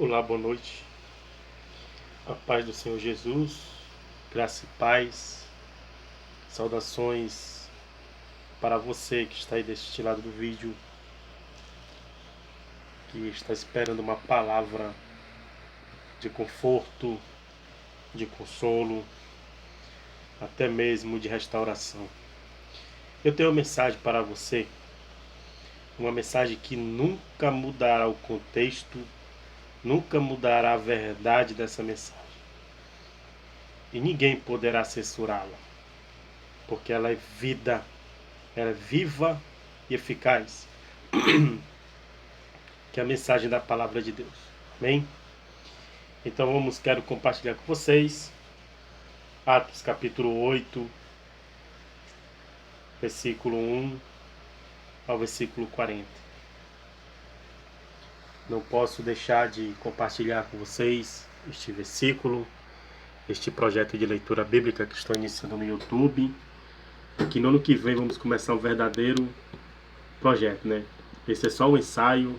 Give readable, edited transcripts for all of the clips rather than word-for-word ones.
Olá, boa noite. A paz do Senhor Jesus, graça e paz. Saudações para você que está aí deste lado do vídeo, que está esperando uma palavra de conforto, de consolo, até mesmo de restauração. Eu tenho uma mensagem para você, uma mensagem que nunca mudará o contexto, nunca mudará a verdade dessa mensagem. E ninguém poderá censurá-la, porque ela é vida, ela é viva e eficaz, que é a mensagem da palavra de Deus. Amém? Então quero compartilhar com vocês Atos capítulo 8, versículo 1 ao versículo 40. Não posso deixar de compartilhar com vocês este versículo, este projeto de leitura bíblica que estou iniciando no YouTube, e que no ano que vem vamos começar um verdadeiro projeto, né? Esse é só um ensaio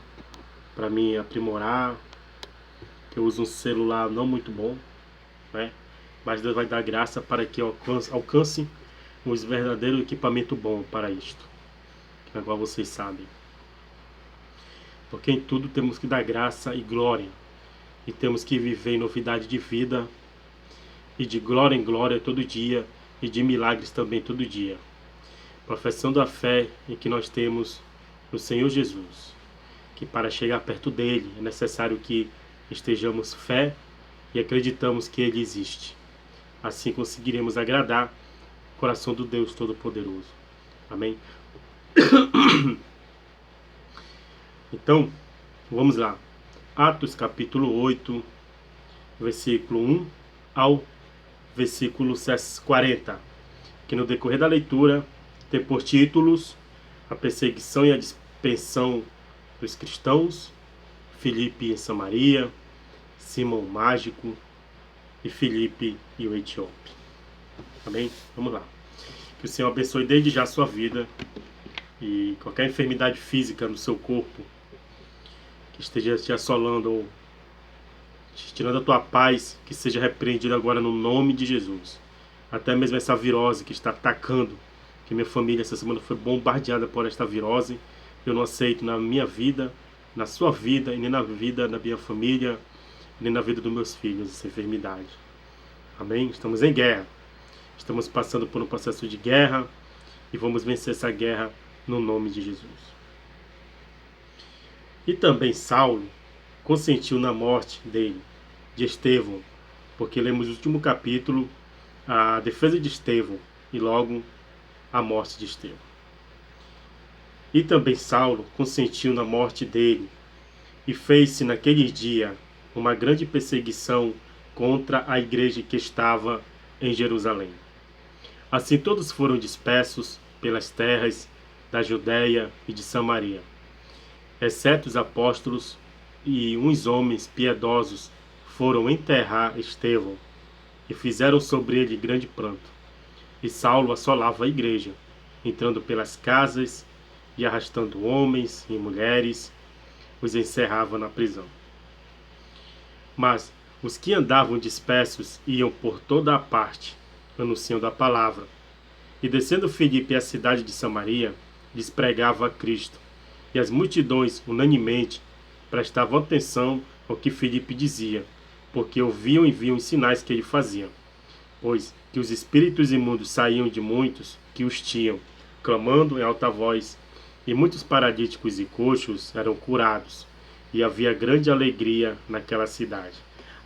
para me aprimorar, que eu uso um celular não muito bom, né? Mas Deus vai dar graça para que eu alcance um verdadeiro equipamento bom para isto, que agora vocês sabem. Porque em tudo temos que dar graça e glória, e temos que viver em novidade de vida, e de glória em glória todo dia, e de milagres também todo dia, professando a fé em que nós temos no Senhor Jesus, que para chegar perto dele é necessário que estejamos fé e acreditamos que ele existe. Assim conseguiremos agradar o coração do Deus Todo-Poderoso. Amém? Então, vamos lá. Atos capítulo 8, versículo 1 ao versículo 40. Que no decorrer da leitura tem por títulos: a perseguição e a dispersão dos cristãos, Filipe em Samaria, Simão o Mágico e Filipe e o Etíope. Amém? Vamos lá. Que o Senhor abençoe desde já a sua vida, e qualquer enfermidade física no seu corpo que esteja te assolando ou tirando a tua paz, que seja repreendido agora no nome de Jesus. Até mesmo essa virose que está atacando, que minha família essa semana foi bombardeada por esta virose, eu não aceito na minha vida, na sua vida, e nem na vida da minha família, nem na vida dos meus filhos, essa enfermidade. Amém? Estamos em guerra. Estamos passando por um processo de guerra e vamos vencer essa guerra no nome de Jesus. E também Saulo consentiu na morte dele, de Estevão, porque lemos no último capítulo a defesa de Estevão e logo a morte de Estevão. E também Saulo consentiu na morte dele, e fez-se naquele dia uma grande perseguição contra a igreja que estava em Jerusalém. Assim todos foram dispersos pelas terras da Judéia e de Samaria, exceto os apóstolos, e uns homens piedosos foram enterrar Estevão, e fizeram sobre ele grande pranto. E Saulo assolava a igreja, entrando pelas casas e arrastando homens e mulheres, os encerrava na prisão. Mas os que andavam dispersos iam por toda a parte, anunciando a palavra. E descendo Filipe à cidade de Samaria, lhes pregava a Cristo. E as multidões, unanimemente, prestavam atenção ao que Filipe dizia, porque ouviam e viam os sinais que ele fazia. Pois que os espíritos imundos saíam de muitos que os tinham, clamando em alta voz, e muitos paralíticos e coxos eram curados, e havia grande alegria naquela cidade.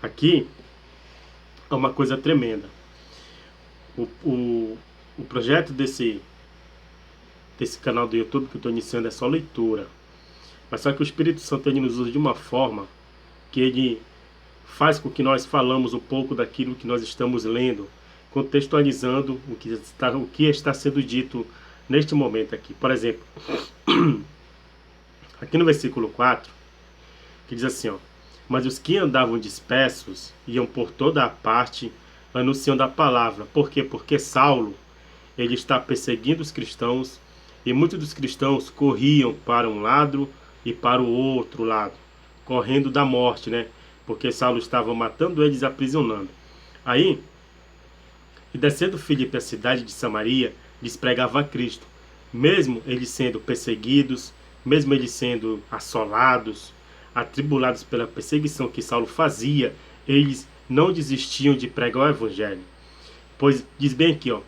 Aqui é uma coisa tremenda. O projeto desse canal do YouTube que eu estou iniciando é só leitura. Mas só que o Espírito Santo ele nos usa de uma forma que ele faz com que nós falamos um pouco daquilo que nós estamos lendo, contextualizando o que está sendo dito neste momento aqui. Por exemplo, aqui no versículo 4, que diz assim, ó: mas os que andavam dispersos iam por toda a parte anunciando a palavra. Por quê? Porque Saulo ele está perseguindo os cristãos, e muitos dos cristãos corriam para um lado e para o outro lado, correndo da morte, né? porque Saulo estava matando eles e aprisionando. Aí, e descendo Filipe à cidade de Samaria, lhes pregava a Cristo, mesmo eles sendo perseguidos, mesmo eles sendo assolados, atribulados pela perseguição que Saulo fazia, eles não desistiam de pregar o evangelho. Pois diz bem aqui, ó,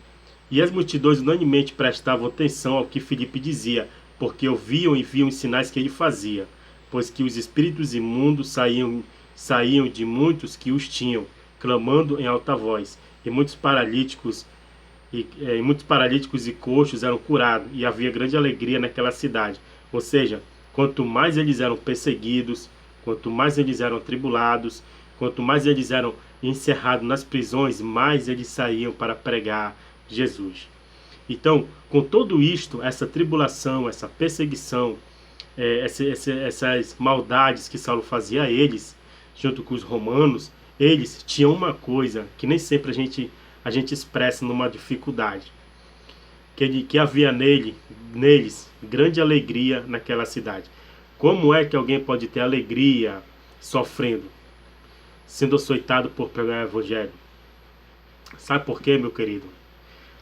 e as multidões unanimemente prestavam atenção ao que Filipe dizia, porque ouviam e viam os sinais que ele fazia, pois que os espíritos imundos saíam de muitos que os tinham, clamando em alta voz, e muitos paralíticos e coxos eram curados, e havia grande alegria naquela cidade. Ou seja, quanto mais eles eram perseguidos, quanto mais eles eram atribulados, quanto mais eles eram encerrados nas prisões, mais eles saíam para pregar Jesus. Então, com tudo isto, essa tribulação, essa perseguição, essas maldades que Saulo fazia a eles, junto com os romanos, eles tinham uma coisa que nem sempre a gente expressa numa dificuldade, que havia neles grande alegria naquela cidade. Como é que alguém pode ter alegria sofrendo, sendo açoitado por pregar o evangelho? Sabe por quê, meu querido?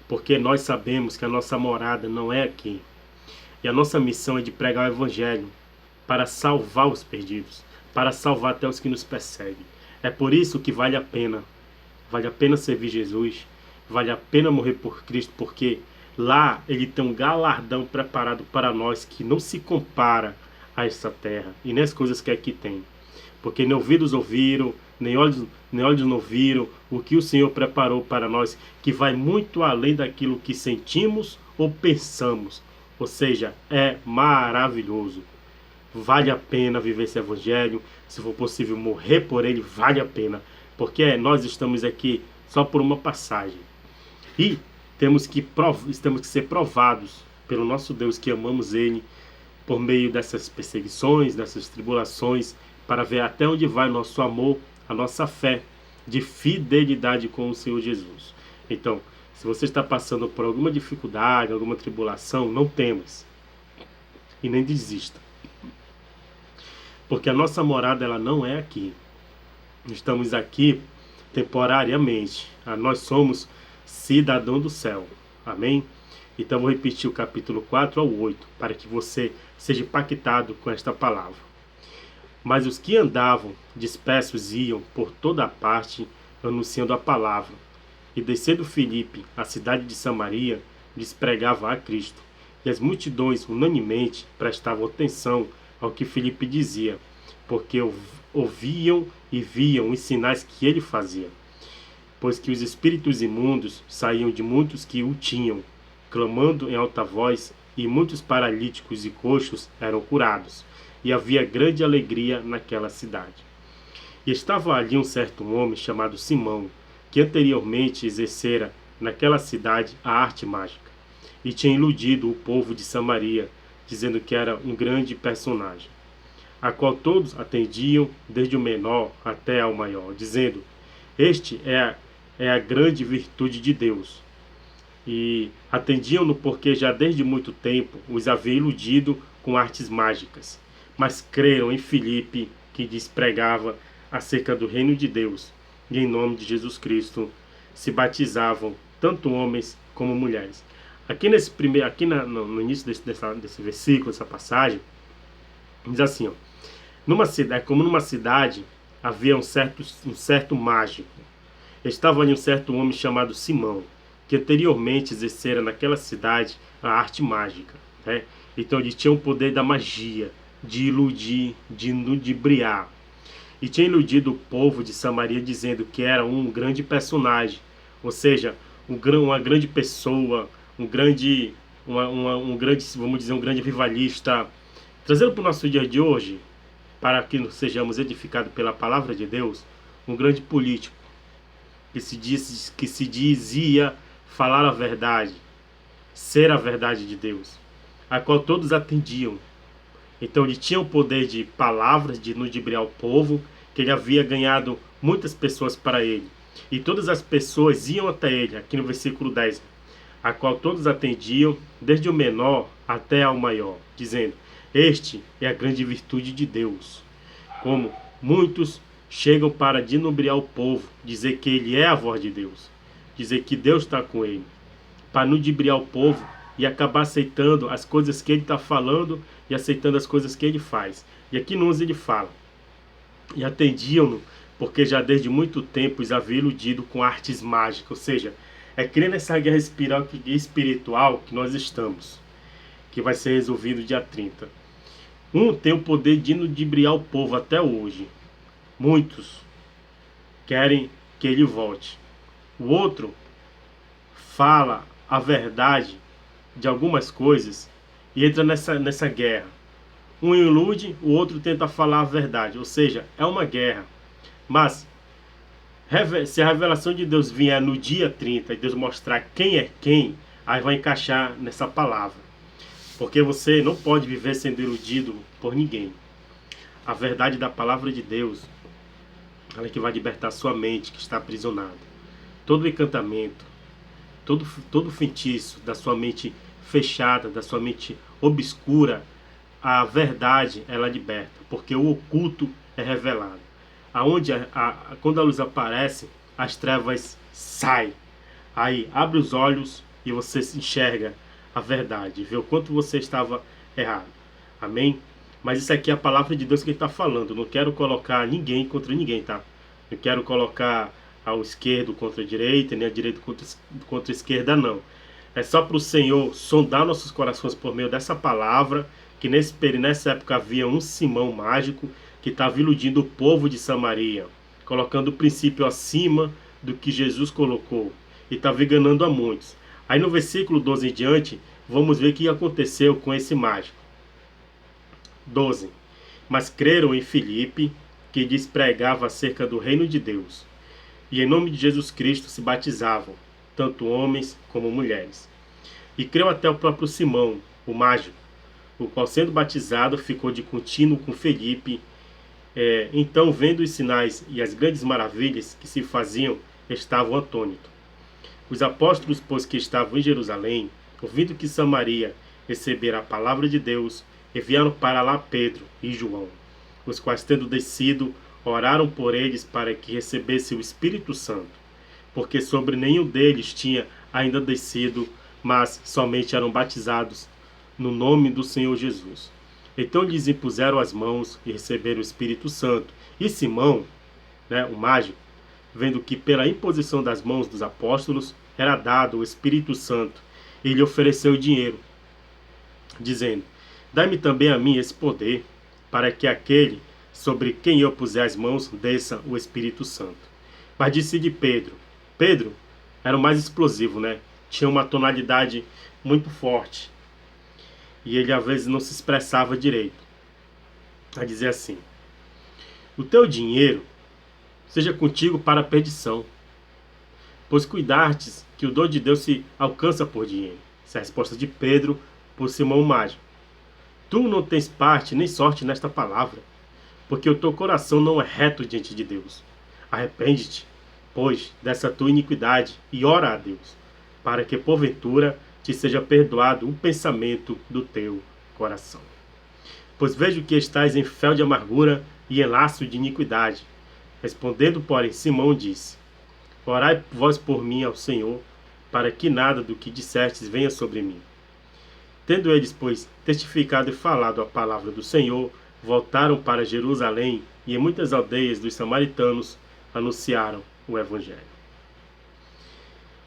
Porque nós sabemos que a nossa morada não é aqui. E a nossa missão é de pregar o evangelho para salvar os perdidos, para salvar até os que nos perseguem. É por isso que vale a pena servir Jesus, vale a pena morrer por Cristo, porque lá ele tem um galardão preparado para nós que não se compara a essa terra e nem as coisas que aqui tem. Porque nem ouvidos ouviram, nem olhos não viram o que o Senhor preparou para nós, que vai muito além daquilo que sentimos ou pensamos. Ou seja, é maravilhoso. Vale a pena viver esse evangelho. Se for possível morrer por ele, vale a pena. Porque nós estamos aqui só por uma passagem. E temos que ser provados pelo nosso Deus, que amamos ele, por meio dessas perseguições, dessas tribulações, para ver até onde vai nosso amor, a nossa fé de fidelidade com o Senhor Jesus. Então, se você está passando por alguma dificuldade, alguma tribulação, não temas e nem desista. Porque a nossa morada ela não é aqui. Estamos aqui temporariamente. Nós somos cidadão do céu. Amém? Então vou repetir o capítulo 4 ao 8, para que você seja impactado com esta palavra. Mas os que andavam dispersos iam por toda a parte, anunciando a palavra. E descendo Filipe, a cidade de Samaria, lhes pregava a Cristo. E as multidões unanimemente prestavam atenção ao que Filipe dizia, porque ouviam e viam os sinais que ele fazia. Pois que os espíritos imundos saíam de muitos que o tinham, clamando em alta voz, e muitos paralíticos e coxos eram curados, e havia grande alegria naquela cidade. E estava ali um certo homem chamado Simão, que anteriormente exercera naquela cidade a arte mágica, e tinha iludido o povo de Samaria, dizendo que era um grande personagem, a qual todos atendiam, desde o menor até ao maior, dizendo: este é a grande virtude de Deus. E atendiam-no porque já desde muito tempo os havia iludido com artes mágicas. Mas creram em Filipe, que lhes pregava acerca do reino de Deus, e em nome de Jesus Cristo se batizavam tanto homens como mulheres. Aqui no início desse versículo, dessa passagem, diz assim, ó, como numa cidade havia um certo mágico. Estava ali um certo homem chamado Simão, que anteriormente exercera naquela cidade a arte mágica, né? Então ele tinha o poder da magia, de iludir, de ludibriar. E tinha iludido o povo de Samaria dizendo que era um grande personagem, ou seja, uma grande pessoa, um grande, vamos dizer, um grande rivalista. Trazendo para o nosso dia de hoje, para que sejamos edificados pela palavra de Deus, um grande político, que se dizia falar a verdade, ser a verdade de Deus, a qual todos atendiam. Então ele tinha o poder de palavras, de ludibriar o povo, que ele havia ganhado muitas pessoas para ele. E todas as pessoas iam até ele, aqui no versículo 10, a qual todos atendiam, desde o menor até ao maior, dizendo: este é a grande virtude de Deus. Como muitos chegam para dinubriar o povo, dizer que ele é a voz de Deus, dizer que Deus está com ele, para ludibriar o povo e acabar aceitando as coisas que ele está falando e aceitando as coisas que ele faz. E aqui no 11 ele fala: e atendiam-no, porque já desde muito tempo os havia iludido com artes mágicas. Ou seja, é crer nessa guerra espiritual que nós estamos, que vai ser resolvido dia 30. Um tem o poder de ludibriar o povo até hoje. Muitos querem que ele volte. O outro fala a verdade de algumas coisas e entra nessa guerra. Um ilude, o outro tenta falar a verdade. Ou seja, é uma guerra. Mas se a revelação de Deus vier no dia 30 e Deus mostrar quem é quem, aí vai encaixar nessa palavra. Porque você não pode viver sendo iludido por ninguém. A verdade da palavra de Deus, ela é que vai libertar sua mente que está aprisionada. Todo encantamento, todo feitiço da sua mente fechada, da sua mente obscura, a verdade ela liberta, porque o oculto é revelado. Aonde quando a luz aparece, as trevas saem. Aí abre os olhos e você enxerga a verdade, vê o quanto você estava errado. Amém? Mas isso aqui é a palavra de Deus que ele está falando. Eu não quero colocar ninguém contra ninguém, tá? Não quero colocar ao esquerdo contra a direita, nem a direita contra a esquerda, não. É só para o Senhor sondar nossos corações por meio dessa palavra, que nessa época havia um Simão mágico que estava iludindo o povo de Samaria, colocando o princípio acima do que Jesus colocou, e estava enganando a muitos. Aí no versículo 12 em diante, vamos ver o que aconteceu com esse mágico. 12. Mas creram em Filipe, que lhes pregava acerca do reino de Deus, e em nome de Jesus Cristo se batizavam, tanto homens como mulheres. E creu até o próprio Simão, o mágico, o qual, sendo batizado, ficou de contínuo com Filipe. Então, vendo os sinais e as grandes maravilhas que se faziam, estavam atônitos. Os apóstolos, pois, que estavam em Jerusalém, ouvindo que Samaria recebera a palavra de Deus, enviaram para lá Pedro e João, os quais, tendo descido, oraram por eles para que recebesse o Espírito Santo, porque sobre nenhum deles tinha ainda descido, mas somente eram batizados no nome do Senhor Jesus. Então lhes impuseram as mãos e receberam o Espírito Santo. E Simão, o mágico, vendo que pela imposição das mãos dos apóstolos era dado o Espírito Santo, e lhe ofereceu dinheiro, dizendo: dai-me também a mim esse poder, para que aquele sobre quem eu puser as mãos desça o Espírito Santo. Mas disse-lhe Pedro. Pedro era o mais explosivo, tinha uma tonalidade muito forte, e ele às vezes não se expressava direito. A dizer assim: o teu dinheiro seja contigo para a perdição, pois cuidastes que o dom de Deus se alcança por dinheiro. Essa é a resposta de Pedro por Simão mágico. Tu não tens parte nem sorte nesta palavra, porque o teu coração não é reto diante de Deus. Arrepende-te, pois, dessa tua iniquidade, e ora a Deus, para que porventura te seja perdoado um pensamento do teu coração. Pois vejo que estás em fel de amargura e em laço de iniquidade. Respondendo, porém, Simão disse: orai vós por mim ao Senhor, para que nada do que dissestes venha sobre mim. Tendo eles, pois, testificado e falado a palavra do Senhor, voltaram para Jerusalém, e em muitas aldeias dos samaritanos anunciaram o Evangelho.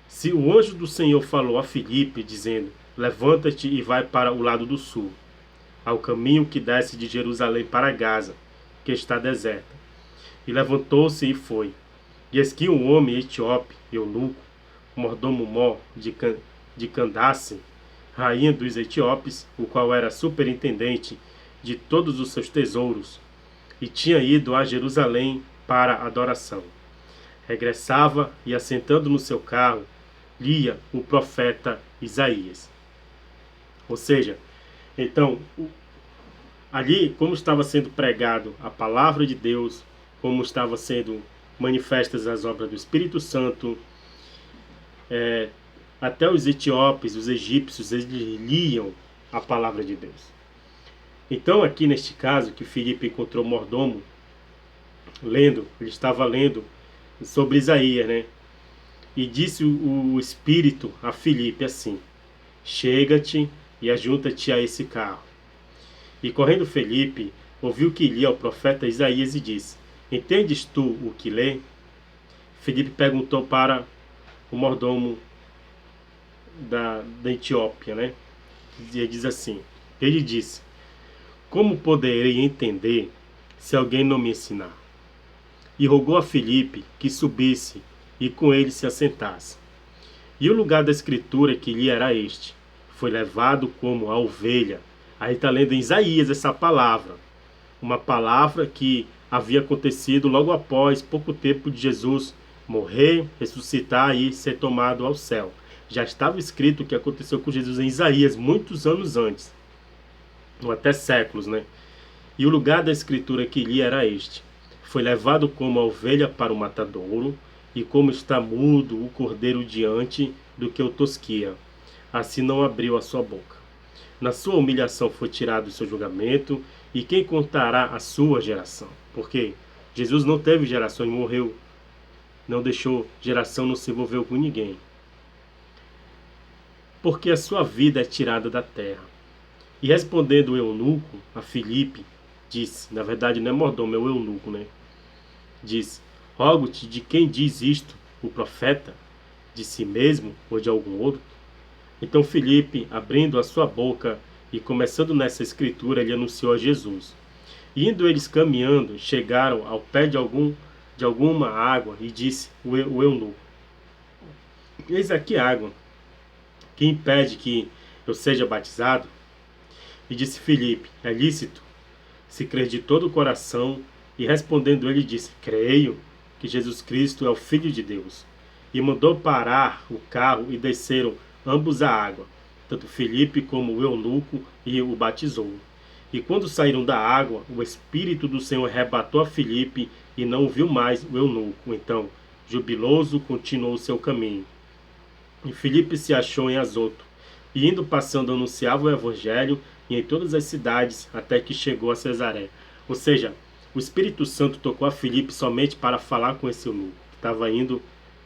Se o anjo do Senhor falou a Filipe, dizendo: levanta-te e vai para o lado do sul, ao caminho que desce de Jerusalém para Gaza, que está deserta. E levantou-se e foi. E eis que um homem etíope, eunuco, mordomo de Candace, rainha dos etíopes, o qual era superintendente de todos os seus tesouros, e tinha ido a Jerusalém para a adoração. Regressava e, assentando no seu carro, lia o profeta Isaías. Ou seja, então, ali, como estava sendo pregado a palavra de Deus, como estava sendo manifestas as obras do Espírito Santo, até os etíopes, os egípcios, eles liam a palavra de Deus. Então, aqui neste caso, que Filipe encontrou o mordomo ele estava lendo sobre Isaías, né? E disse o Espírito a Filipe assim: chega-te e ajunta-te a esse carro. E correndo Filipe, ouviu que lia o profeta Isaías e disse: entendes tu o que lê? Filipe perguntou para o mordomo da Etiópia, né? E ele diz assim: ele disse: como poderei entender se alguém não me ensinar? E rogou a Filipe que subisse e com ele se assentasse. E o lugar da escritura que lhe era este: foi levado como a ovelha. Aí está lendo em Isaías essa palavra. Uma palavra que havia acontecido logo após pouco tempo de Jesus morrer, ressuscitar e ser tomado ao céu. Já estava escrito o que aconteceu com Jesus em Isaías muitos anos antes, ou até séculos, né? E o lugar da escritura que li era este: foi levado como a ovelha para o matadouro, e como está mudo o cordeiro diante do que o tosquia, assim não abriu a sua boca. Na sua humilhação foi tirado o seu julgamento, e quem contará a sua geração? Porque Jesus não teve geração e morreu, não deixou geração, não se envolveu com ninguém. Porque a sua vida é tirada da terra. E respondendo o eunuco a Filipe, disse, na verdade não é mordomo, é o eunuco, né? Disse: rogo-te, de quem diz isto o profeta? De si mesmo ou de algum outro? Então Filipe, abrindo a sua boca e começando nessa escritura, ele anunciou a Jesus. E indo eles caminhando, chegaram ao pé de alguma água, e disse o eunuco: eis aqui água, que impede que eu seja batizado? E disse Filipe: é lícito, se crer de todo o coração. E respondendo ele disse: creio que Jesus Cristo é o Filho de Deus. E mandou parar o carro e desceram ambos à água, tanto Filipe como o eunuco, e o batizou. E quando saíram da água, o Espírito do Senhor arrebatou a Filipe, e não viu mais o eunuco. Então, jubiloso, continuou o seu caminho. E Filipe se achou em Azoto, e indo passando anunciava o Evangelho e em todas as cidades, até que chegou a Cesaré. Ou seja, o Espírito Santo tocou a Filipe somente para falar com esse eunuco, que estava indo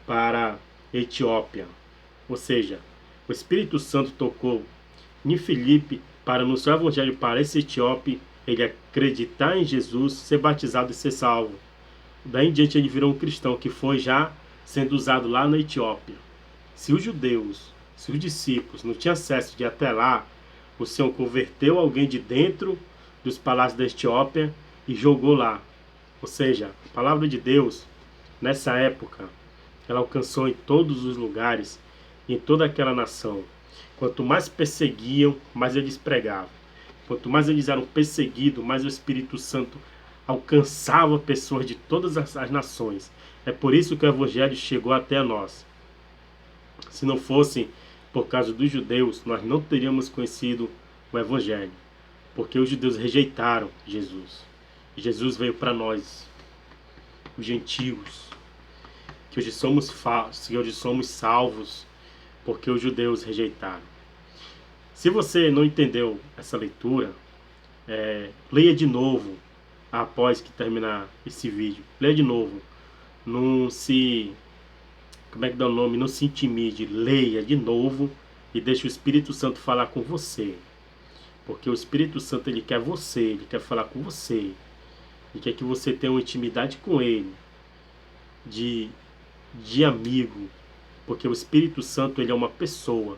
para a Etiópia. Ou seja, o Espírito Santo tocou em Filipe para anunciar o Evangelho para esse etíope, ele acreditar em Jesus, ser batizado e ser salvo. Daí em diante ele virou um cristão que foi já sendo usado lá na Etiópia. Se os judeus, se os discípulos não tinham acesso de ir até lá, o Senhor converteu alguém de dentro dos palácios da Etiópia e jogou lá. Ou seja, a palavra de Deus, nessa época, ela alcançou em todos os lugares, em toda aquela nação. Quanto mais perseguiam, mais eles pregavam. Quanto mais eles eram perseguidos, mais o Espírito Santo alcançava pessoas de todas as nações. É por isso que o Evangelho chegou até a nós. Se não fosse por causa dos judeus, nós não teríamos conhecido o Evangelho, porque os judeus rejeitaram Jesus. E Jesus veio para nós, os gentios, que hoje somos falsos, que hoje somos salvos, porque os judeus rejeitaram. Se você não entendeu essa leitura, leia de novo após que terminar esse vídeo. Leia de novo. Não se... Como é que dá o nome? Não se intimide. Leia de novo e deixe o Espírito Santo falar com você. Porque o Espírito Santo, ele quer você, ele quer falar com você. Ele quer que você tenha uma intimidade com ele, de amigo. Porque o Espírito Santo, ele é uma pessoa.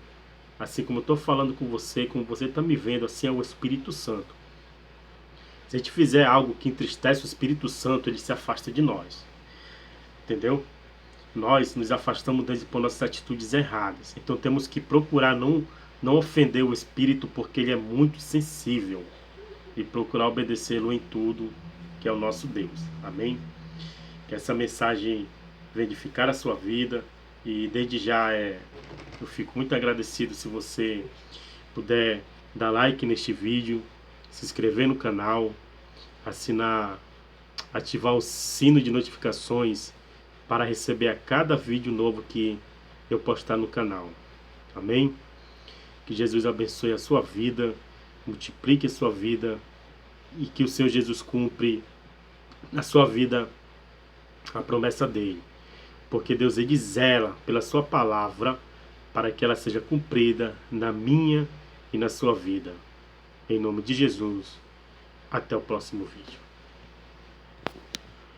Assim como eu estou falando com você, como você está me vendo, assim é o Espírito Santo. Se a gente fizer algo que entristece o Espírito Santo, ele se afasta de nós. Entendeu? Nós nos afastamos dele por nossas atitudes erradas. Então temos que procurar não ofender o Espírito, porque ele é muito sensível. E procurar obedecê-lo em tudo, que é o nosso Deus. Amém? Que essa mensagem venha edificar a sua vida. E desde já eu fico muito agradecido se você puder dar like neste vídeo, se inscrever no canal, assinar, ativar o sino de notificações para receber a cada vídeo novo que eu postar no canal. Amém? Que Jesus abençoe a sua vida, multiplique a sua vida e que o Senhor Jesus cumpra na sua vida a promessa dele. Porque Deus, ele zela pela sua palavra para que ela seja cumprida na minha e na sua vida. Em nome de Jesus, até o próximo vídeo.